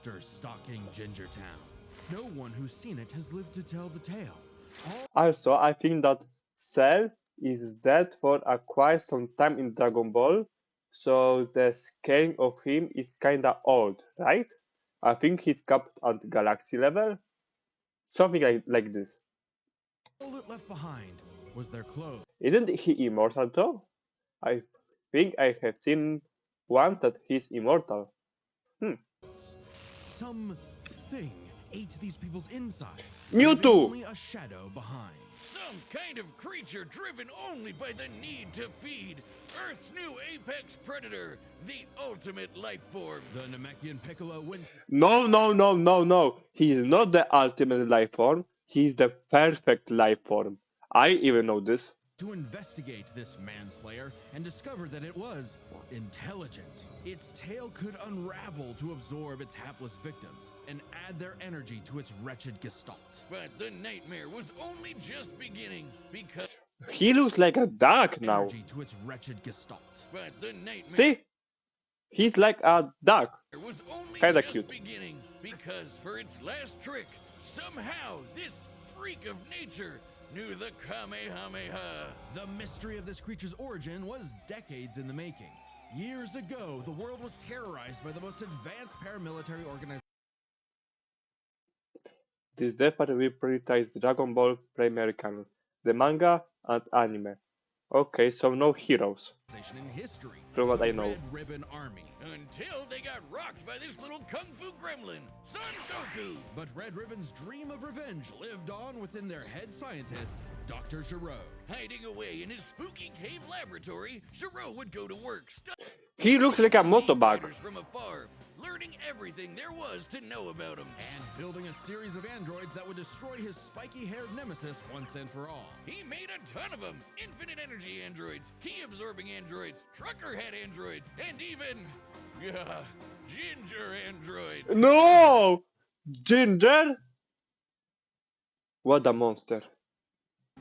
monster stalking Gingertown. No one who's seen it has lived to tell the tale. Also, I think that Cell is dead for quite some time in Dragon Ball, so the scaling of him is kinda old, right? I think he's capped at galaxy level, something like this. All it left behind was their clothes. Isn't he immortal though? I think I have seen once that he's immortal. Something ate these people's insides, leaving Mewtwo! only a shadow behind. Some kind of creature driven only by the need to feed. Earth's new apex predator, the ultimate life form. The Namekian Piccolo wins. No. He is not the ultimate life form. He is the perfect life form. I even know this. To investigate this manslayer and discovered that it was intelligent. Its tail could unravel to absorb its hapless victims and add their energy to its wretched gestalt. But the nightmare was only just beginning because He looks like a duck now. Energy to its wretched gestalt. but the nightmare See? He's like a duck. was only Kinda just cute. beginning because for its last trick, somehow this freak of nature knew the Kamehameha. The mystery of this creature's origin was decades in the making. Years ago, the world was terrorized by the most advanced paramilitary organization This death part will prioritize Dragon Ball primary canon, the manga and anime. Okay, so no heroes, in history. from what the I know. Red Ribbon Army. Until they got rocked by this little kung fu gremlin, Son Goku. But Red Ribbon's dream of revenge lived on within their head scientist, Dr. Giro. Hiding away in his spooky cave laboratory, Giro would go to work, He looks like a studying motobug. fighters from afar, learning everything there was to know about him. And building a series of androids that would destroy his spiky-haired nemesis once and for all. He made a ton of them. Infinite energy androids, key absorbing androids, trucker head androids, and even ginger androids. No! Ginger? What a monster.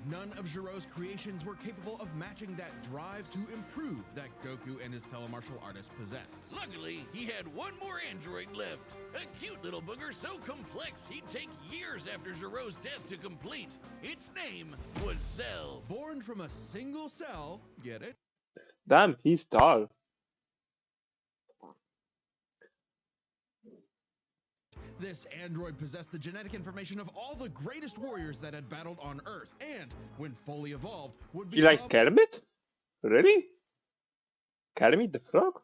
None of Giro's creations were capable of matching that drive to improve that Goku and his fellow martial artists possessed. Luckily, he had one more android left. A cute little booger so complex he'd take years after Giro's death to complete. Its name was Cell. Born from a single cell, get it? Damn, he's tall. This android possessed the genetic information of all the greatest warriors that had battled on Earth, and, when fully evolved, would He likes become Kermit? Really? Kermit the Frog?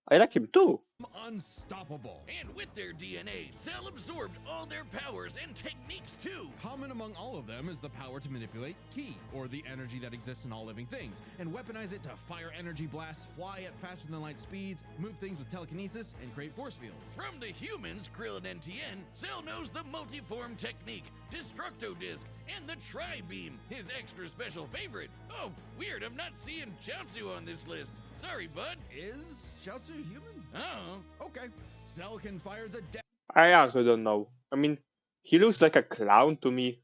I like him too. unstoppable. And with their DNA, Cell absorbed all their powers and techniques too. Common among all of them is the power to manipulate ki, or the energy that exists in all living things, and weaponize it to fire energy blasts, fly at faster than light speeds, move things with telekinesis, and create force fields. From the humans, Krillin and Tien, Cell knows the multiform technique, Destructo Disc, and the Tri-Beam, his extra special favorite. Oh, weird, I'm not seeing Chaozu on this list. Sorry, bud. Is Chaozu human? Oh. Okay. Cell can fire the death I also don't know. I mean, he looks like a clown to me.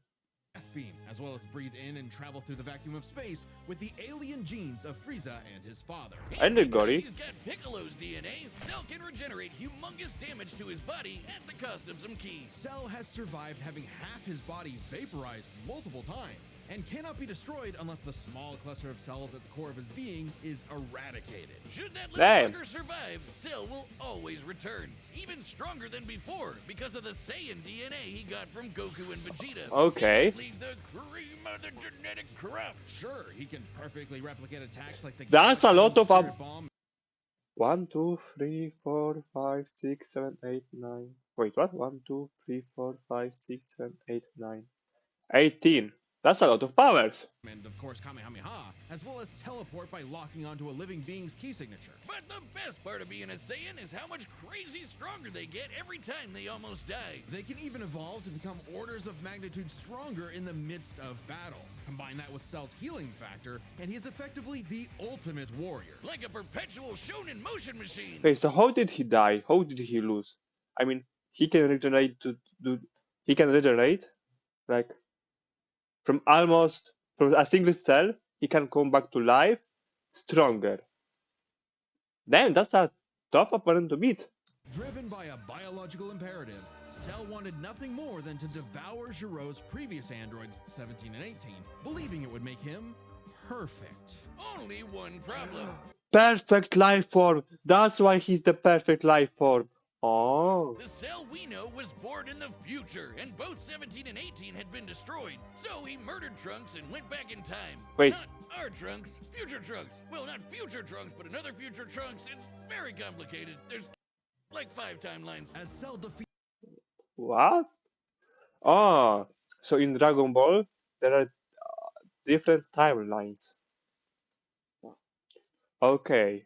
beam, as well as breathe in and travel through the vacuum of space with the alien genes of Frieza and his father. And the because Gory. he's got Piccolo's DNA, Cell can regenerate humongous damage to his body at the cost of some ki. Cell has survived having half his body vaporized multiple times, and cannot be destroyed unless the small cluster of cells at the core of his being is eradicated. Should that little Damn. bugger survive, Cell will always return, even stronger than before, because of the Saiyan DNA he got from Goku and Vegeta. Okay. Leave the cream of the genetic crop. Sure, he can perfectly replicate attacks like the That's a lot of Spirit Bomb 1, 2, 3, 4, 5, 6, 7, 8, 9. Wait, what? 1, 2, 3, 4, 5, 6, 7, 8, 9. 18. That's a lot of powers. and, of course, Kamehameha, as well as teleport by locking onto a living being's key signature. But the best part of being a Saiyan is how much crazy stronger they get every time they almost die. They can even evolve to become orders of magnitude stronger in the midst of battle. Combine that with Cell's healing factor, and he is effectively the ultimate warrior. Like a perpetual shonen motion machine. Wait, so how did he die? How did he lose? I mean, he can regenerate he can regenerate, like, from a single cell, he can come back to life stronger. Damn, that's a tough opponent to beat. Driven by a biological imperative, Cell wanted nothing more than to devour Giro's previous androids, 17 and 18, believing it would make him perfect. Only one problem. Perfect life form. That's why he's the perfect life form. Oh. The Cell we know was born in the future, and both 17 and 18 had been destroyed. So he murdered Trunks and went back in time. Wait. Not our Trunks, future Trunks. Well, not future Trunks, but another future Trunks. It's very complicated. There's like 5 timelines. As Cell defeats What? Oh. So in Dragon Ball, there are different timelines. Okay.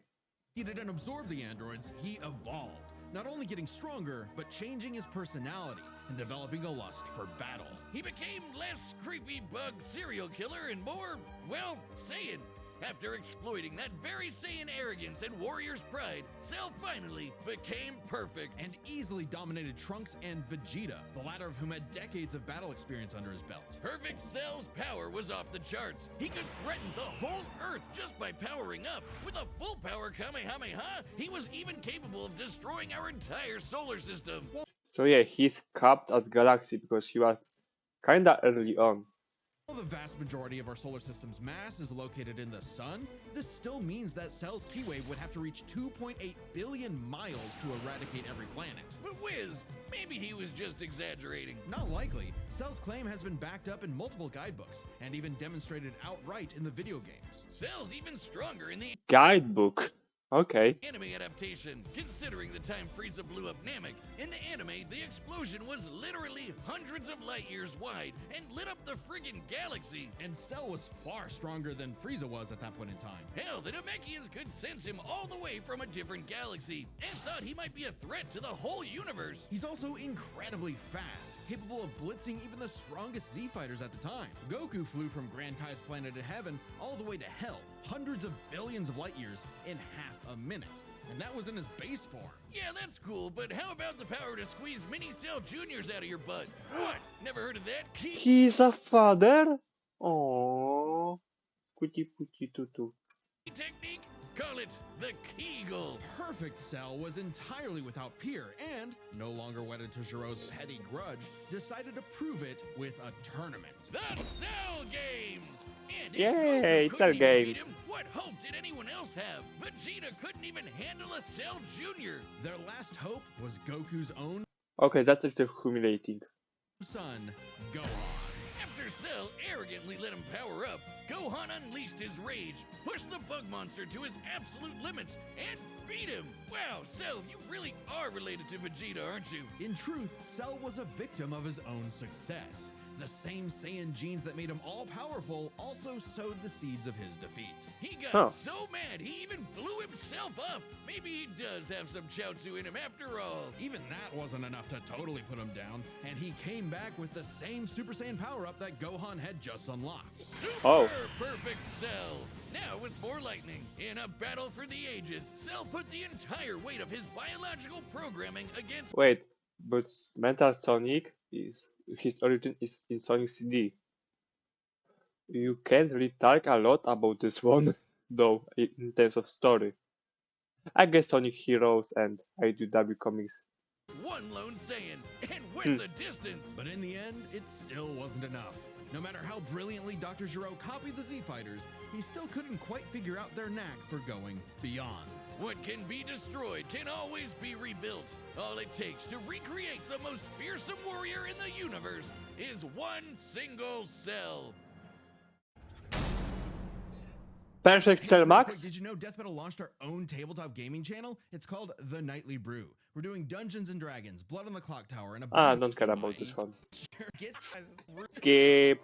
and absorbed the androids, he evolved, not only getting stronger, but changing his personality and developing a lust for battle. He became less creepy bug serial killer and more, well, Saiyan. After exploiting that very Saiyan arrogance and warrior's pride, Cell finally became perfect. And easily dominated Trunks and Vegeta, the latter of whom had decades of battle experience under his belt. Perfect Cell's power was off the charts. He could threaten the whole Earth just by powering up. With a full power Kamehameha, he was even capable of destroying our entire solar system. So yeah, he's capped at Galaxy because he was kinda early on. While the vast majority of our solar system's mass is located in the sun, this still means that Cell's keywave would have to reach 2.8 billion miles to eradicate every planet. But Wiz, maybe he was just exaggerating. Not likely. Cell's claim has been backed up in multiple guidebooks, and even demonstrated outright in the video games. Cell's even stronger in the Guidebook. Okay. anime adaptation, considering the time Frieza blew up Namek. In the anime, the explosion was literally hundreds of light years wide and lit up the friggin' galaxy. And Cell was far stronger than Frieza was at that point in time. Hell, the Namekians could sense him all the way from a different galaxy and thought he might be a threat to the whole universe. He's also incredibly fast, capable of blitzing even the strongest Z fighters at the time. Goku flew from Grand Kai's planet of heaven all the way to hell, hundreds of billions of light years in half a minute. And that was in his base form. Yeah, that's cool, but how about the power to squeeze mini Cell Juniors out of your butt? What? Never heard of that? He's a father? Oh. Cutie pootie tutu. Technique? Call it the Kegel. Perfect Cell was entirely without peer and, no longer wedded to Giro's petty grudge, decided to prove it with a tournament. The Cell Games! And if Yay, Goku Cell couldn't even beat Games. him, what hope did anyone else have? Vegeta couldn't even handle a Cell Junior. Their last hope was Goku's own Okay, that's actually humiliating. son, Gohan. After Cell arrogantly let him power up, Gohan unleashed his rage, pushed the bug monster to his absolute limits, and beat him. Wow, Cell, you really are related to Vegeta, aren't you? In truth, Cell was a victim of his own success. The same Saiyan genes that made him all-powerful also sowed the seeds of his defeat. He got Huh. so mad he even blew himself up. Maybe he does have some Chaozu in him after all. Even that wasn't enough to totally put him down, and he came back with the same Super Saiyan power-up that Gohan had just unlocked. Super Oh. perfect Cell. Now with more lightning. In a battle for the ages, Cell put the entire weight of his biological programming against Wait, but Metal Sonic is his origin is in Sonic CD. You can't really talk a lot about this one, though, in terms of story. I guess Sonic Heroes and IDW comics. one lone Saiyan and went the distance. But in the end, it still wasn't enough. No matter how brilliantly Dr. Gero copied the Z-Fighters, he still couldn't quite figure out their knack for going beyond. What can be destroyed can always be rebuilt. All it takes to recreate the most fearsome warrior in the universe is one single Cell. Perfect Hey, Cell real quick, Max? did you know Death Metal launched our own tabletop gaming channel? It's called The Nightly Brew. We're doing Dungeons and Dragons, Blood on the Clock Tower, and a Ah, I bunch don't care about this one. Get Skip.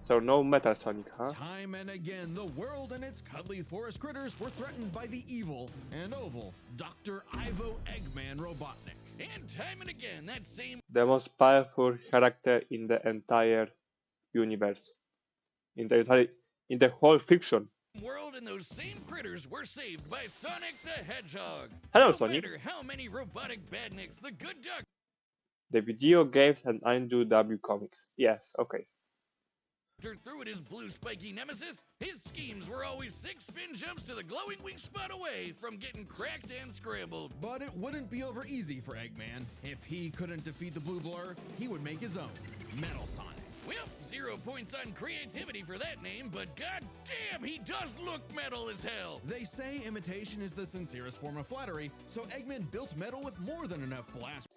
So no Metal Sonic, huh? Time and again, the world and its cuddly forest critters were threatened by the evil and oval Dr. Ivo Eggman Robotnik. And time and again, that same The most powerful character in the entire universe. In the whole fiction. world and those same critters were saved by Sonic the Hedgehog. Hello, no Sonic. matter how many robotic badniks the good duck The video games and IDW comics. Yes, okay. threw at his blue spiky nemesis, his schemes were always 6 spin jumps to the glowing weak spot away from getting cracked and scrambled. But it wouldn't be over easy for Eggman. If he couldn't defeat the blue blur, he would make his own, Metal Sonic. Well, 0 points on creativity for that name, but god damn, he does look metal as hell. They say imitation is the sincerest form of flattery, so Eggman built Metal with more than enough blast.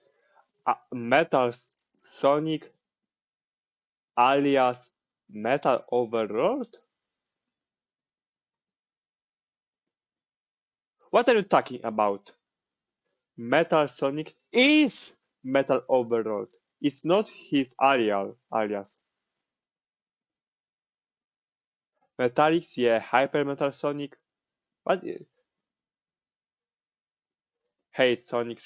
Metal Sonic alias Metal Overlord? What are you talking about? Metal Sonic is Metal Overlord. It's not his alias. Metallics, yeah, Hyper Metal Sonic. What? Hey, Sonic.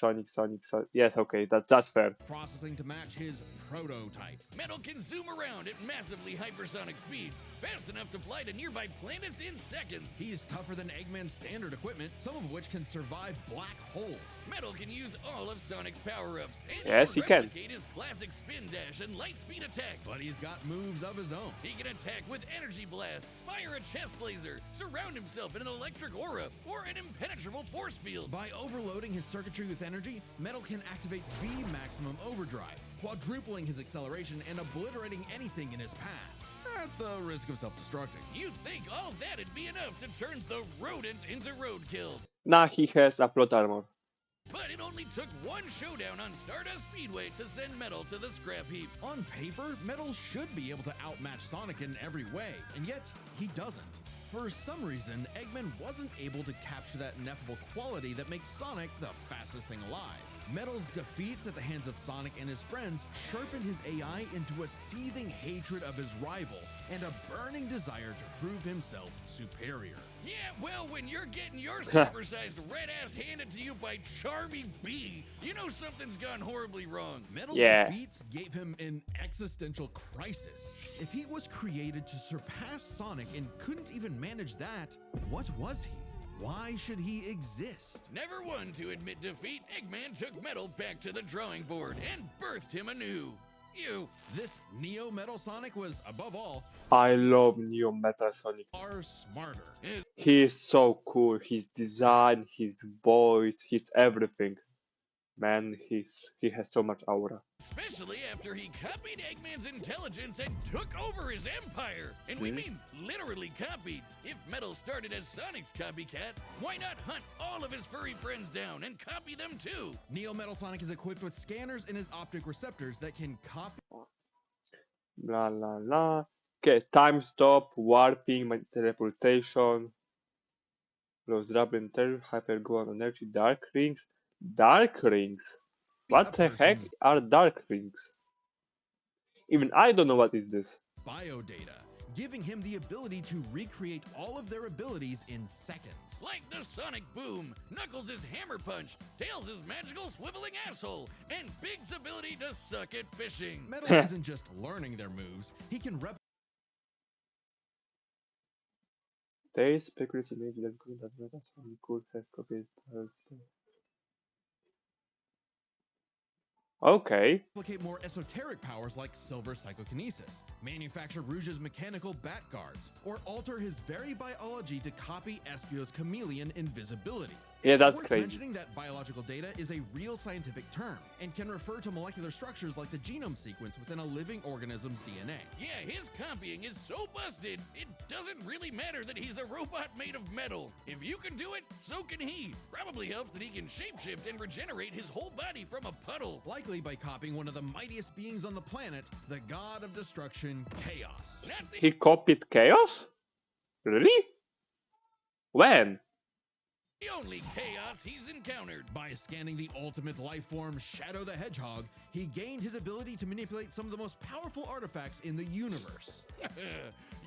Yes, okay, that's fair. Processing to match his prototype. Metal can zoom around at massively hypersonic speeds, fast enough to fly to nearby planets in seconds. He's tougher than Eggman's standard equipment, some of which can survive black holes. Metal can use all of Sonic's power-ups, and Yes, he can. replicate his classic spin dash and light speed attack. But he's got moves of his own. He can attack with energy blast, fire a chest laser, surround himself in an electric aura, or an impenetrable force field. By overloading his circuitry with energy, Metal can activate V maximum overdrive, quadrupling his acceleration and obliterating anything in his path, at the risk of self-destructing. You'd think all that'd be enough to turn the rodent into roadkill. Now he has a plot armor. But it only took one showdown on Stardust Speedway to send Metal to the scrap heap. On paper, Metal should be able to outmatch Sonic in every way, and yet he doesn't. For some reason, Eggman wasn't able to capture that ineffable quality that makes Sonic the fastest thing alive. Metal's defeats at the hands of Sonic and his friends sharpened his AI into a seething hatred of his rival and a burning desire to prove himself superior. Yeah, well, when you're getting your supersized red ass handed to you by Charmy B, you know something's gone horribly wrong. Metal's Yeah. defeats gave him an existential crisis. If he was created to surpass Sonic and couldn't even manage that, what was he? Why should he exist? Never one to admit defeat, Eggman took Metal back to the drawing board and birthed him anew. You. This Neo Metal Sonic was, above all, I love Neo Metal Sonic. far smarter. He is so cool. His design, his voice, his everything. Man, he has so much aura. Especially after he copied Eggman's intelligence and took over his empire. And we mean literally copied. If Metal started as Sonic's copycat, why not hunt all of his furry friends down and copy them too? Neo Metal Sonic is equipped with scanners in his optic receptors that can copy La la la. Okay, time stop, warping, teleportation, lost rubber interior, hyper go on energy, dark rings. Dark rings? What the heck are dark rings? Even I don't know what is this. biodata, giving him the ability to recreate all of their abilities in seconds. Like the Sonic Boom, Knuckles' Hammer Punch, Tails' magical swiveling asshole, and Big's ability to suck at fishing. Metal isn't just learning their moves, he can They speculate in maybe that Metal Sonic could have copied. Okay. replicate more esoteric powers like silver psychokinesis, manufacture Rouge's mechanical bat guards, or alter his very biology to copy Espio's chameleon invisibility. Yeah, It's that's worth crazy. mentioning that biological data is a real scientific term and can refer to molecular structures like the genome sequence within a living organism's DNA. Yeah, his copying is so busted, it doesn't really matter that he's a robot made of metal. If you can do it, so can he. Probably helps that he can shapeshift and regenerate his whole body from a puddle. Likely by copying one of the mightiest beings on the planet, the god of destruction, Chaos. Not the He copied Chaos? Really? When? only chaos he's encountered. By scanning the ultimate life form, Shadow the Hedgehog, he gained his ability to manipulate some of the most powerful artifacts in the universe.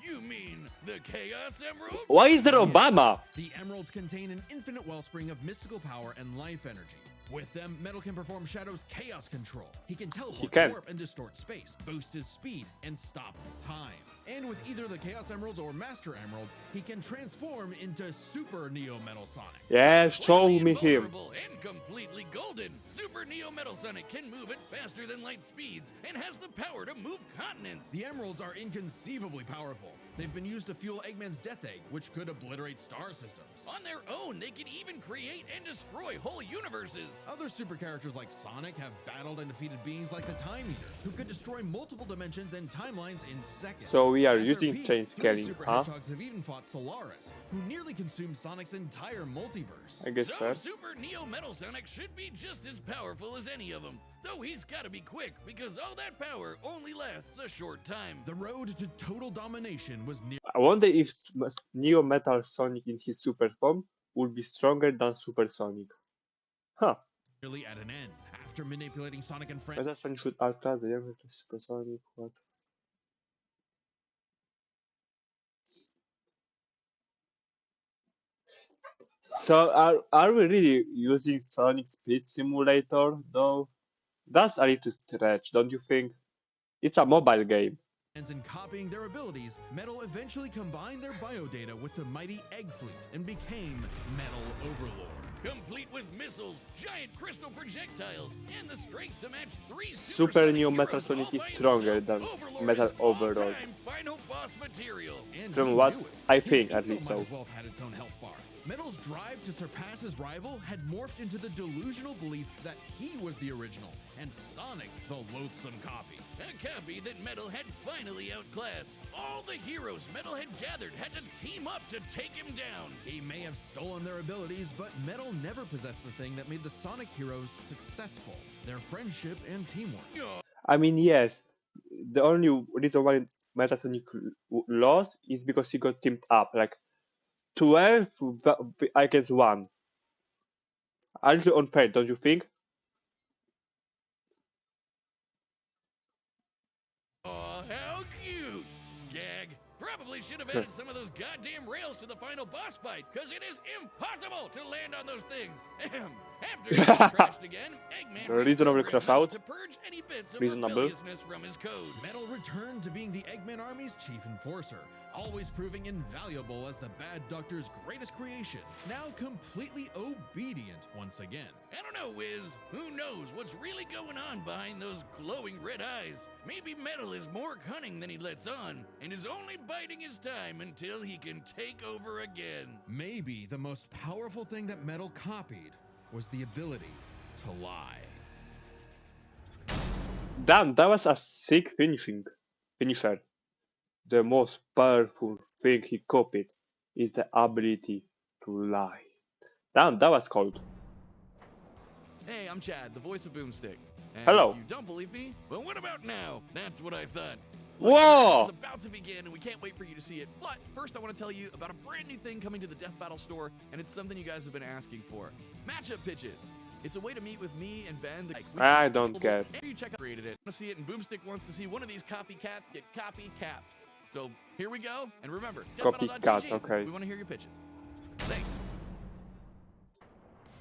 You mean the Chaos Emerald? Why is there Obama? The emeralds contain an infinite wellspring of mystical power and life energy. With them, Metal can perform Shadow's chaos control. He can teleport, can. warp, and distort space, boost his speed, and stop time. And with either the Chaos Emeralds or Master Emerald, he can transform into Super Neo Metal Sonic. Yes, show Completely me him. invulnerable and completely golden, Super Neo Metal Sonic can move at faster than light speeds and has the power to move continents. The Emeralds are inconceivably powerful. They've been used to fuel Eggman's Death Egg, which could obliterate star systems. On their own, they can even create and destroy whole universes. Other super characters like Sonic have battled and defeated beings like the Time Eater, who could destroy multiple dimensions and timelines in seconds. So we are At their using peak, chain three scaling, super huh? hedgehogs have even fought Solaris, who nearly consumed Sonic's entire multiverse. I guess So fair. Super Neo Metal Sonic should be just as powerful as any of them, though he's gotta be quick because all that power only lasts a short time. The road to total domination was I wonder if Neo Metal Sonic in his super form would be stronger than Super Sonic. Huh. nearly at an end. After manipulating Sonic and friends, Metal Sonic should outclass the younger Super Sonic. What? So are we really using Sonic Speed Simulator though? That's a little stretch, don't you think? It's a mobile game. and copying their abilities, Metal eventually combined their biodata with the mighty Egg Fleet and became Metal Overlord. Complete with missiles, giant crystal projectiles, and the strength to match three Super supersonic Neo heroes Metal Sonic all is by stronger himself. than Overlord Metal is Overlord. all-time final boss material. And From he what knew it. I His think, at ego least might so. as well have had its own health bar. Metal's drive to surpass his rival had morphed into the delusional belief that he was the original, and Sonic the loathsome copy. A copy that Metal had finally outclassed. All the heroes Metal had gathered had to team up to take him down. He may have stolen their abilities, but Metal never possessed the thing that made the Sonic heroes successful, their friendship and teamwork. I mean, yes, the only reason why Metal Sonic lost is because he got teamed up. Like 12 against 1. A little unfair, don't you think? Aw, how cute! Gag. Probably should have added some of those goddamn rails to the final boss fight, because it is impossible to land on those things. After he crashed again, Eggman Reasonable reprogrammed crash Metal out. to purge any bits of Reasonable. rebelliousness from his code. Metal returned to being the Eggman Army's chief enforcer, always proving invaluable as the Bad Doctor's greatest creation, now completely obedient once again. I don't know, Wiz. Who knows what's really going on behind those glowing red eyes? Maybe Metal is more cunning than he lets on, and is only biding his time until he can take over again. Maybe the most powerful thing that Metal copied was the ability to lie. Damn, that was a sick finisher. The most powerful thing he copied is the ability to lie. Damn, that was cold. Hey, I'm Chad, the voice of Boomstick. And Hello. if you don't believe me, But what about now? That's what I thought. Whoa! it's about to begin and we can't wait for you to see it. But first I want to tell you about a brand new thing coming to the Death Battle store, and it's something you guys have been asking for. Matchup pitches. It's a way to meet with me and Ben. I don't care. After you check out created it, want to see it, and Boomstick wants to see one of these copycats get copy-capped. So here we go, and remember, Copycat, deathbattle.gg, okay. we want to hear your pitches. Thanks.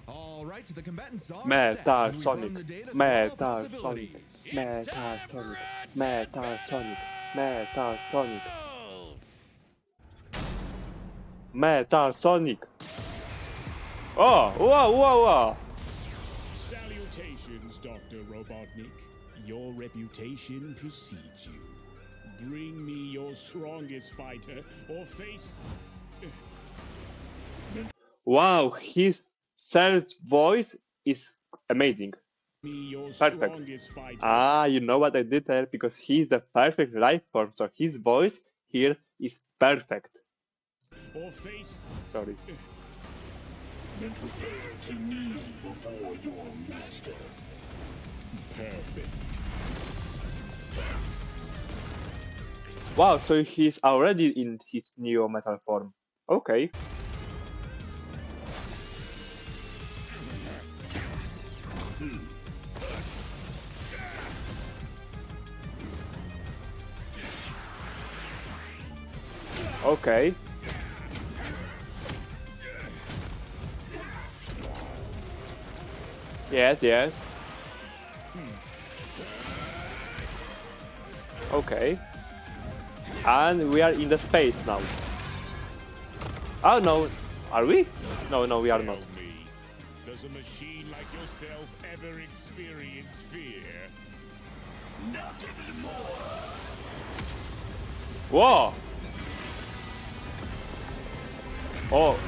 All right, the combatants are Metal set, and we've Sonic, run the data through all Metal possibilities. It's Metal time Sonic, for a Metal death Sonic, battle! Metal Sonic, Metal Sonic. Oh, whoa, whoa, whoa. Salutations, Dr. Robotnik. Your reputation precedes you. Bring me your strongest fighter or face... Wow, his Cell's voice is amazing. me your Perfect. strongest fighter. Ah, you know what I did there? Because he's the perfect life form, so his voice here is perfect. Or face... Sorry. And prepare to kneel before your master. Perfect. Wow, so he's already in his Neo Metal form. Okay. Okay. Yes, yes. Okay. And we are in the space now. Oh no, are we? No, no, we are not. Tell me, does a machine like yourself ever experience fear? Not anymore. Whoa! Oh.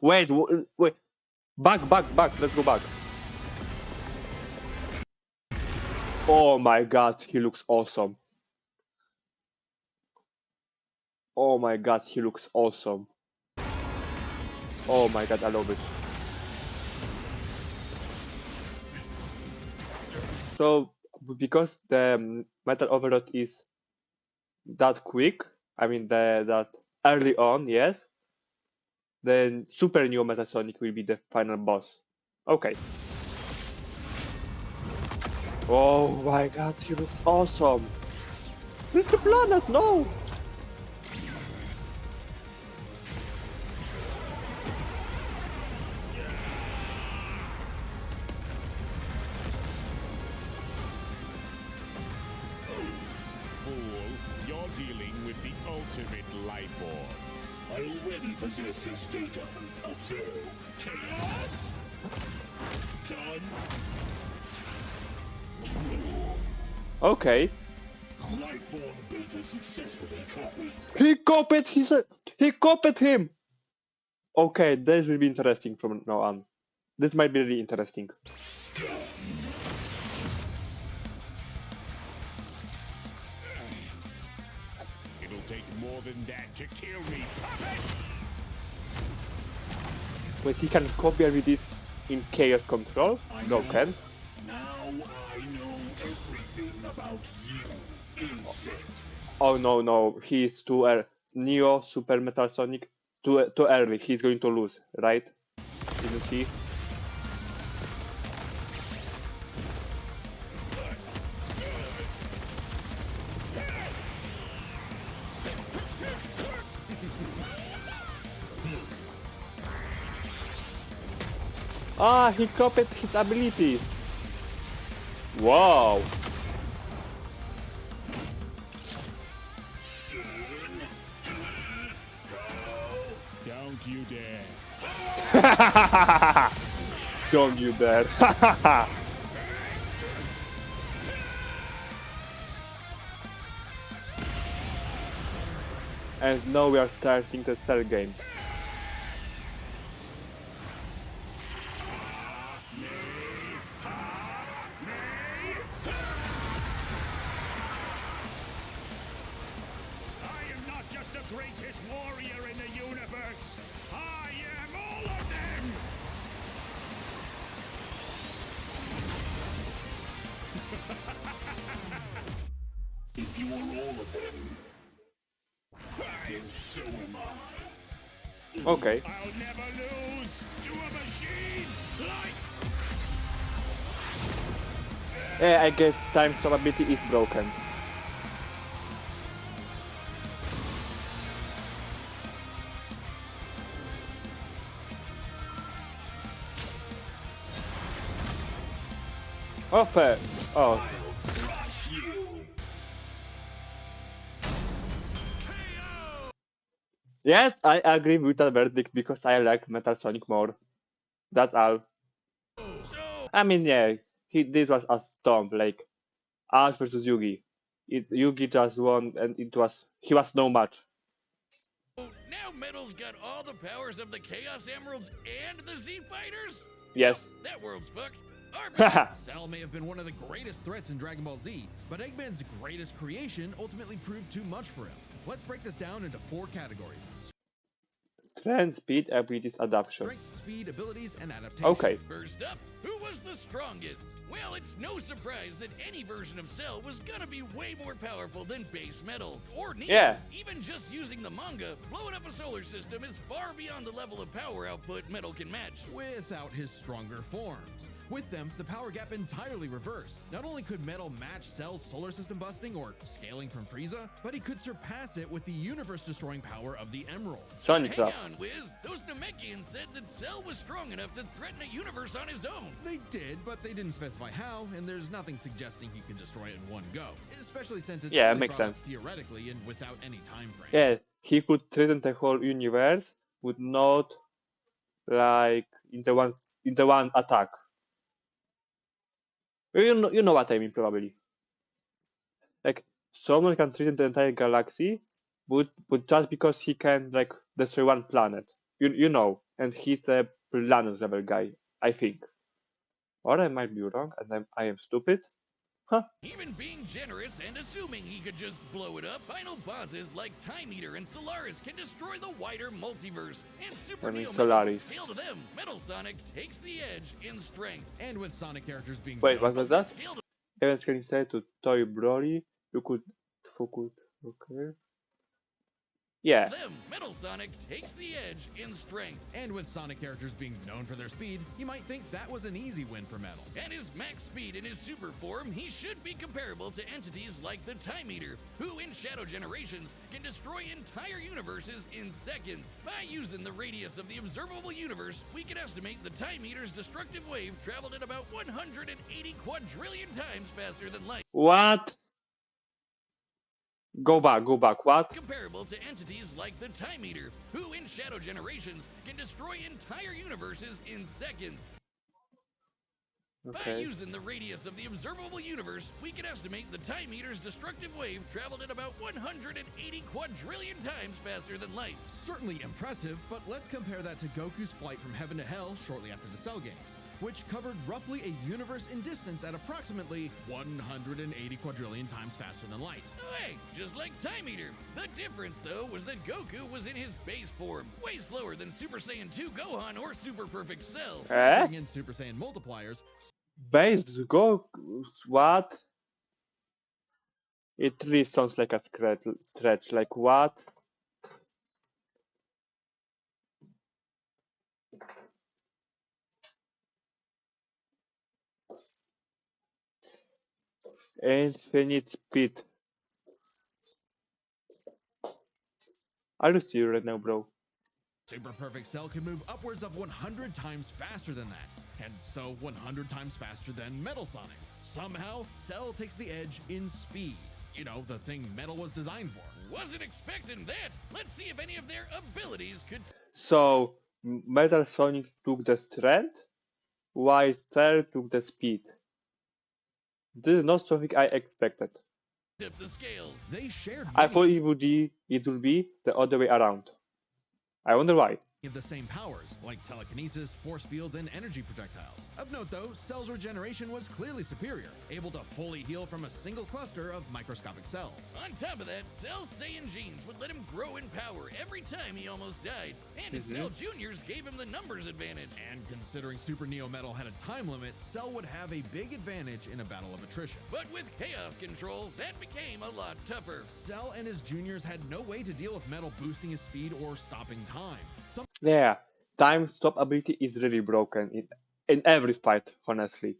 Wait, wait. Back, back, back. Let's go back. Oh my god, he looks awesome. Oh my god, he looks awesome. Oh my god, I love it. So, because the Metal Overload is that quick, I mean that early on, yes, then Super Neo Metasonic will be the final boss. Okay. Oh my god, he looks awesome. Mr. Planet, no! Fool, you're dealing with the ultimate life form. I already possess his data. Observe. Chaos? Done. True. Okay. Life form data successfully copied. He copied him! Okay, this will be interesting from now on. This might be really interesting. It'll take more than that to kill me, puppet! Wait, he can copy everything in Chaos Control? Broken. Now I know everything about you, insect. Oh no, no, he's too early. Neo, Super Metal Sonic, too early. He's going to lose, right? Isn't he? Ah, he copied his abilities. Wow. Don't you dare. Don't you dare. And now we are starting the Cell games. I am not just the greatest warrior in the universe. I am all of them. If you are all of them, then so am I. Okay. I'll never lose to a machine like... I guess time stop ability is broken. Oh, fair. Oh. Crush you. Yes, I agree with that verdict because I like Metal Sonic more. That's all. I mean, yeah, this was a stomp, like Ash versus Yugi. Yugi just won, and he was no match. Now Metal's got all the powers of the Chaos Emeralds and the Z Fighters? Yes. Well, that world's fucked. Haha. Cell may have been one of the greatest threats in Dragon Ball Z, but Eggman's greatest creation ultimately proved too much for him. Let's break this down into 4 categories. Strength, speed, abilities, adaptation. Strength, speed, abilities, and adaptation. Okay. First up, who was the strongest? Well, it's no surprise that any version of Cell was gonna be way more powerful than base Metal or Neo. Yeah. Even just using the manga, blowing up a solar system is far beyond the level of power output Metal can match. Without his stronger forms. With them, the power gap entirely reversed. Not only could Metal match Cell's solar system busting or scaling from Frieza, but he could surpass it with the universe-destroying power of the Emerald. Sonic Hang Ruff. on, Wiz. Those Namekians said that Cell was strong enough to threaten a universe on his own. They did, but they didn't specify how, and there's nothing suggesting he could destroy it in one go. Especially since it's Yeah, it only makes brought up sense. theoretically and without any time frame. Yeah, he could threaten the whole universe, but not like in the one attack. You know what I mean, probably. Like someone can threaten the entire galaxy, but just because he can like destroy one planet. You know, and he's a planet level guy, I think. Or I might be wrong, and I am stupid. Huh? Even being generous and assuming he could just blow it up, final bosses like Time Eater and Solaris can destroy the wider multiverse. And Super I mean Neo Solaris. Metal, hail to them. Metal Sonic takes the edge in strength. And with Sonic characters being Wait, known what was that? Hail to Evans can say to Toy Broly, you could focus. Okay. Yeah. them. Metal Sonic takes the edge in strength. And with Sonic characters being known for their speed, you might think that was an easy win for Metal. At his max speed in his super form, he should be comparable to entities like the Time Eater, who in Shadow Generations can destroy entire universes in seconds. By using the radius of the observable universe, we can estimate the Time Eater's destructive wave traveled at about 180 quadrillion times faster than light. What? Go back. What? Comparable to entities like the Time Eater, who in Shadow Generations can destroy entire universes in seconds. By Okay. using the radius of the observable universe, we can estimate the Time Eater's destructive wave traveled at about 180 quadrillion times faster than light. Certainly impressive, but let's compare that to Goku's flight from heaven to hell shortly after the Cell Games, which covered roughly a universe in distance at approximately 180 quadrillion times faster than light. Hey, just like Time Eater. The difference, though, was that Goku was in his base form, way slower than Super Saiyan 2 Gohan or Super Perfect Cell. Eh? Bring in Super Saiyan multipliers, Base go. What? It really sounds like a stretch. Like what? Infinite speed. Are you serious right now, bro? Super Perfect Cell can move upwards of 100 times faster than that, and so 100 times faster than Metal Sonic. Somehow, Cell takes the edge in speed. You know, the thing Metal was designed for. Wasn't expecting that. Let's see if any of their abilities could So Metal Sonic took the strength, while Cell took the speed. This is not something I expected. tip the scales. They shared I many thought it would be the other way around. I wonder why. of the same powers, like telekinesis, force fields, and energy projectiles. Of note though, Cell's regeneration was clearly superior, able to fully heal from a single cluster of microscopic cells. On top of that, Cell's Saiyan genes would let him grow in power every time he almost died, and his Cell Juniors gave him the numbers advantage. And considering Super Neo Metal had a time limit, Cell would have a big advantage in a battle of attrition. But with Chaos Control, that became a lot tougher. Cell and his juniors had no way to deal with Metal boosting his speed or stopping time. Yeah, time stop ability is really broken in every fight, honestly.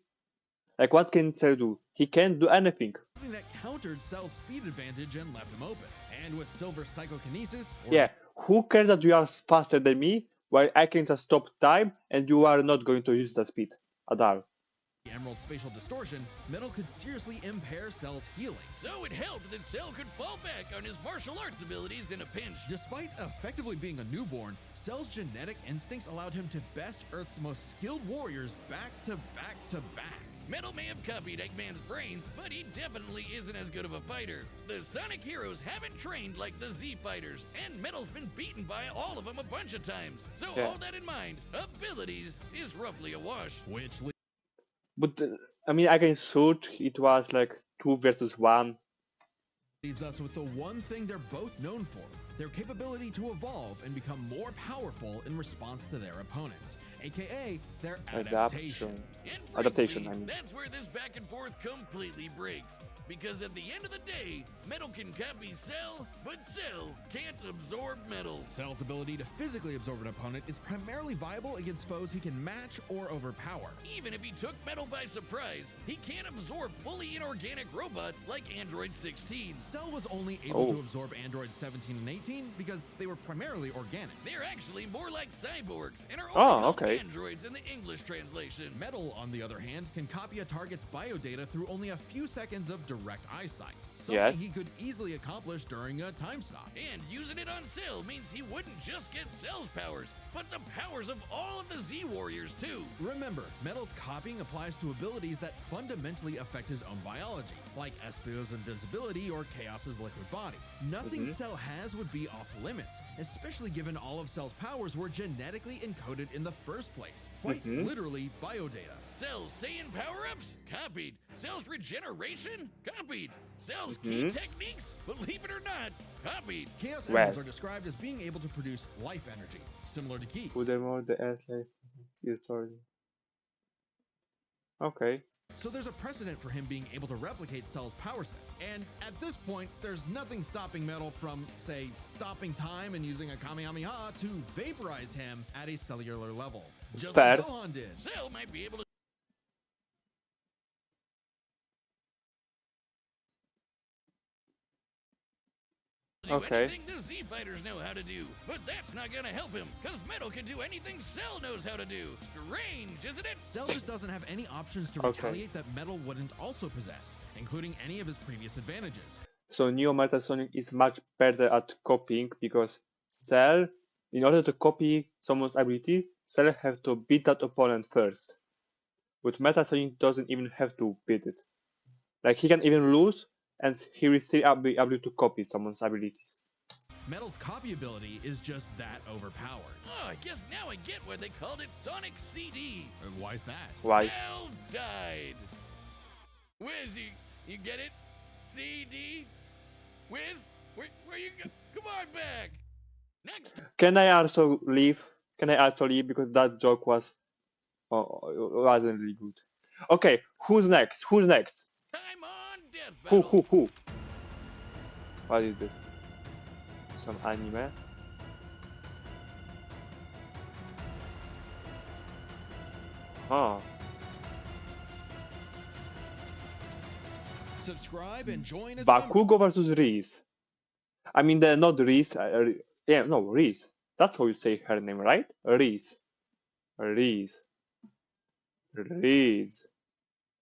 Like what can Cell do? He can't do anything. Something that countered Cell's speed advantage and left him open. And with Silver Psychokinesis, or Yeah, who cares that you are faster than me while I can just stop time and you are not going to use the speed at all? the Emerald Spatial Distortion, Metal could seriously impair Cell's healing. So it helped that Cell could fall back on his martial arts abilities in a pinch. Despite effectively being a newborn, Cell's genetic instincts allowed him to best Earth's most skilled warriors back to back to back. Metal may have copied Eggman's brains, but he definitely isn't as good of a fighter. The Sonic heroes haven't trained like the Z fighters, and Metal's been beaten by all of them a bunch of times. So Yeah. all that in mind, abilities is roughly a wash. Which But I mean, against Surge, it was like 2 versus 1. leaves us with the one thing they're both known for, their capability to evolve and become more powerful in response to their opponents, aka their adaptation. And Adaptation, frankly, I mean. that's where this back and forth completely breaks. Because at the end of the day, metal can copy Cell, but Cell can't absorb metal. Cell's ability to physically absorb an opponent is primarily viable against foes he can match or overpower. Even if he took metal by surprise, he can't absorb fully inorganic robots like Android 16. Cell was only able Oh. to absorb Androids 17 and 18 because they were primarily organic. They're actually more like cyborgs and are Oh, only called okay. androids in the English translation. Metal, on the other hand, can copy a target's biodata through only a few seconds of direct eyesight, something Yes. he could easily accomplish during a time stop. And using it on Cell means he wouldn't just get Cell's powers, but the powers of all of the Z Warriors too. Remember, Metal's copying applies to abilities that fundamentally affect his own biology, like Espio's invincibility or Chaos's liquid body. Nothing Mhm. Cell has would be off limits, especially given all of Cell's powers were genetically encoded in the first place. Quite Mhm. literally biodata. Cell's Saiyan power-ups? Copied. Cell's regeneration? Copied. Cell's key Mhm. techniques? Believe it or not, copied. Chaos Well. Emeralds are described as being able to produce life energy, similar to Ki. Furthermore, the Earth life is stored. Okay. So there's a precedent for him being able to replicate Cell's power set. And at this point, there's nothing stopping Metal from, say, stopping time and using a Kamehameha to vaporize him at a cellular level. Just Fair. like Gohan did. Cell might be able to do Okay. anything the Z Fighters know how to do, but that's not gonna help him, cause Metal can do anything Cell knows how to do. Strange, isn't it? Cell just doesn't have any options to Okay. retaliate that Metal wouldn't also possess, including any of his previous advantages. So Neo Metal Sonic is much better at copying because Cell, in order to copy someone's ability, Cell have to beat that opponent first. But Metal Sonic doesn't even have to beat it. Like he can even lose, and he will still be able to copy someone's abilities. Metal's copy ability is just that overpowered. Oh, I guess now I get why they called it Sonic CD. Why's that? Why? Cell died. Wiz, you get it? CD? Wiz, where you go? Come on back. Next Can I also leave? Can I also leave because that joke wasn't really good. Okay, who's next? Who's next? time on Death Who? Battle. Who? What is this? Some anime? Oh, Subscribe and join us. Bakugo versus Reese. I mean, they're not Reese. Yeah, no, Reese. That's how you say her name, right? Reese. Reese. Reese.